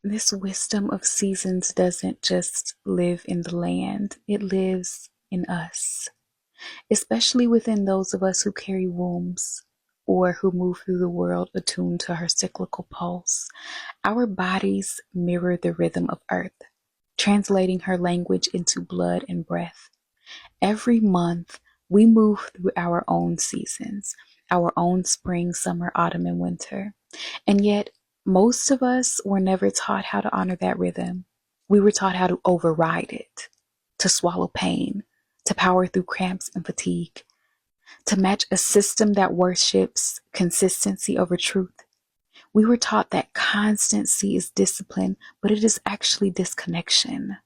This wisdom of seasons doesn't just live in the land, it lives in us, especially within those of us who carry wombs or who move through the world attuned to her cyclical pulse. Our bodies mirror the rhythm of Earth, translating her language into blood and breath. Every month, we move through our own seasons, our own spring, summer, autumn, and winter. And yet, most of us were never taught how to honor that rhythm. We were taught how to override it, to swallow pain, to power through cramps and fatigue, to match a system that worships consistency over truth. We were taught that constancy is discipline, but it is actually disconnection.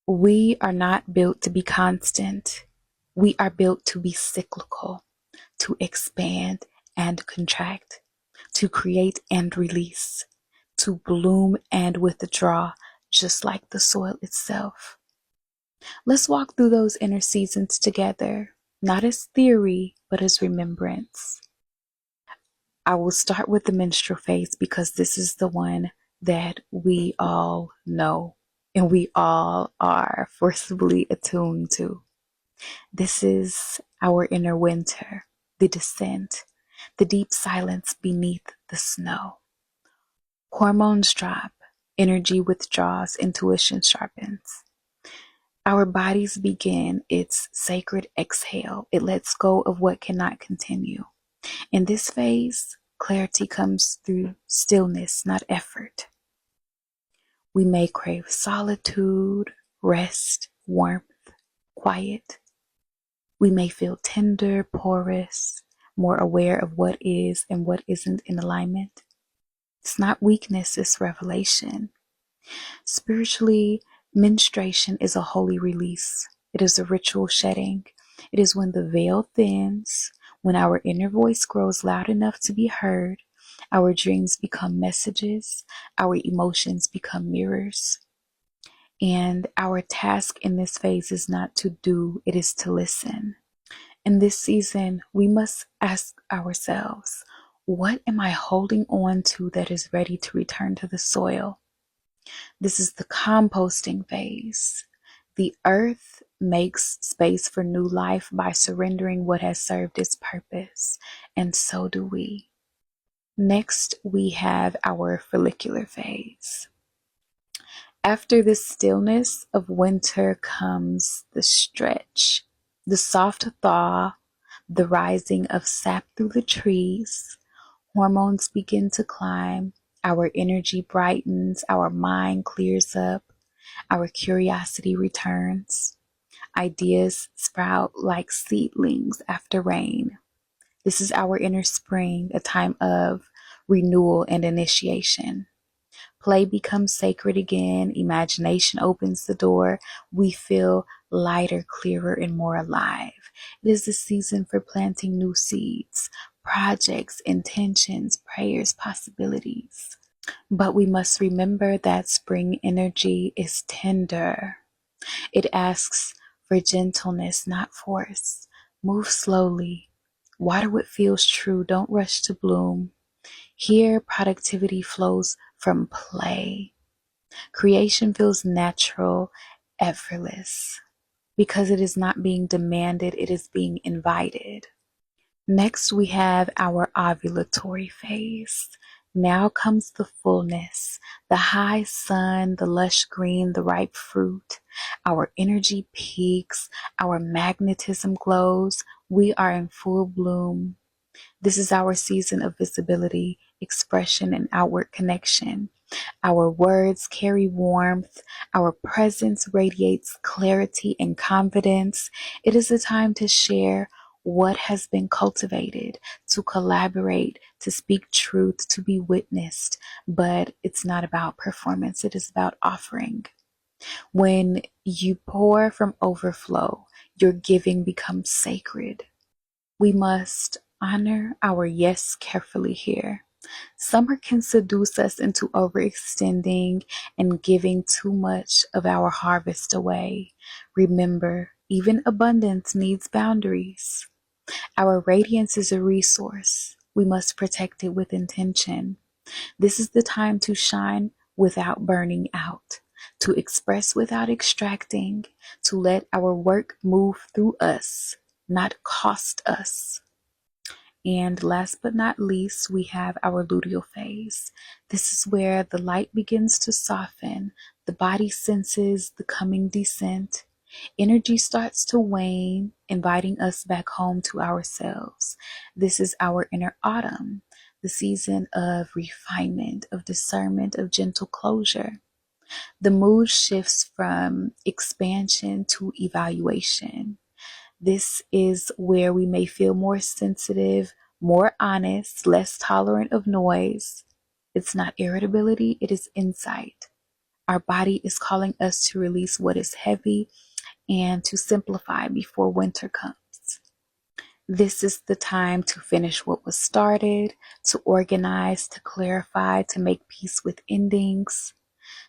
We are not built to be constant. We are built to be cyclical, to expand and contract, to create and release, to bloom and withdraw, just like the soil itself. Let's walk through those inner seasons together, not as theory, but as remembrance. I will start with the menstrual phase because this is the one that we all know and we all are forcibly attuned to. This is our inner winter, the descent, the deep silence beneath the snow. Hormones drop, energy withdraws, intuition sharpens. Our bodies begin its sacred exhale. It lets go of what cannot continue. In this phase, clarity comes through stillness, not effort. We may crave solitude, rest, warmth, quiet. We may feel tender, porous, more aware of what is and what isn't in alignment. It's not weakness, it's revelation. Spiritually, menstruation is a holy release. It is a ritual shedding. It is when the veil thins, when our inner voice grows loud enough to be heard, our dreams become messages, our emotions become mirrors. And our task in this phase is not to do, it is to listen. In this season, we must ask ourselves, what am I holding on to that is ready to return to the soil? This is the composting phase. The earth makes space for new life by surrendering what has served its purpose, and so do we. Next, we have our follicular phase. After the stillness of winter comes the stretch, the soft thaw, the rising of sap through the trees. Hormones begin to climb, our energy brightens, our mind clears up, our curiosity returns. Ideas sprout like seedlings after rain. This is our inner spring, a time of renewal and initiation. Play becomes sacred again. Imagination opens the door. We feel lighter, clearer, and more alive. It is the season for planting new seeds, projects, intentions, prayers, possibilities. But we must remember that spring energy is tender. It asks for gentleness, not force. Move slowly. Water what feels true. Don't rush to bloom. Here, productivity flows from play. Creation feels natural, effortless, because it is not being demanded, it is being invited. Next, we have our ovulatory phase. Now comes the fullness, the high sun, the lush green, the ripe fruit. Our energy peaks, our magnetism glows. We are in full bloom. This is our season of visibility, expression, and outward connection. Our words carry warmth. Our presence radiates clarity and confidence. It is a time to share what has been cultivated, to collaborate, to speak truth, to be witnessed. But it's not about performance, it is about offering. When you pour from overflow, your giving becomes sacred. We must honor our yes carefully here. Summer can seduce us into overextending and giving too much of our harvest away. Remember, even abundance needs boundaries. Our radiance is a resource. We must protect it with intention. This is the time to shine without burning out, to express without extracting, to let our work move through us, not cost us. And last but not least, we have our luteal phase. This is where the light begins to soften, the body senses the coming descent, energy starts to wane, inviting us back home to ourselves. This is our inner autumn, the season of refinement, of discernment, of gentle closure. The mood shifts from expansion to evaluation. This is where we may feel more sensitive, more honest, less tolerant of noise. It's not irritability, it is insight. Our body is calling us to release what is heavy and to simplify before winter comes. This is the time to finish what was started, to organize, to clarify, to make peace with endings.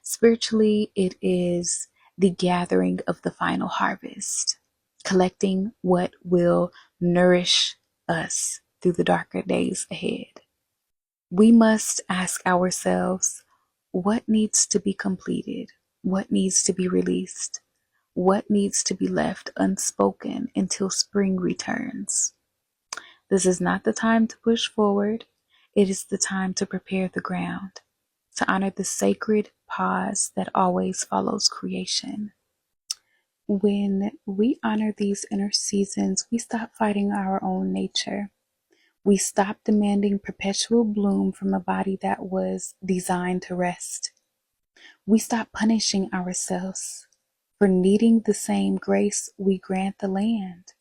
Spiritually, it is the gathering of the final harvest, collecting what will nourish us through the darker days ahead. We must ask ourselves, what needs to be completed? What needs to be released? What needs to be left unspoken until spring returns? This is not the time to push forward. It is the time to prepare the ground, to honor the sacred pause that always follows creation. When we honor these inner seasons, we stop fighting our own nature. We stop demanding perpetual bloom from a body that was designed to rest. We stop punishing ourselves for needing the same grace we grant the land.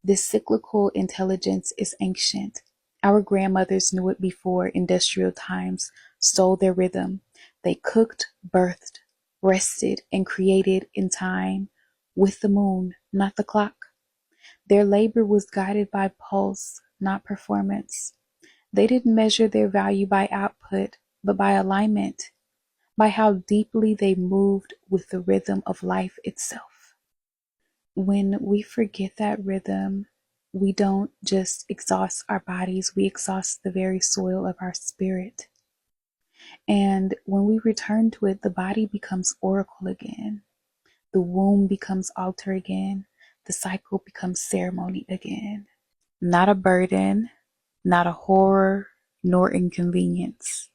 This cyclical intelligence is ancient. Our grandmothers knew it before industrial times stole their rhythm. They cooked, birthed, rested, and created in time with the moon, not the clock. Their labor was guided by pulse, not performance. They didn't measure their value by output, but by alignment, by how deeply they moved with the rhythm of life itself. When we forget that rhythm, we don't just exhaust our bodies, we exhaust the very soil of our spirit. And when we return to it, the body becomes oracle again. The womb becomes altar again. The cycle becomes ceremony again. Not a burden, not a horror, nor inconvenience.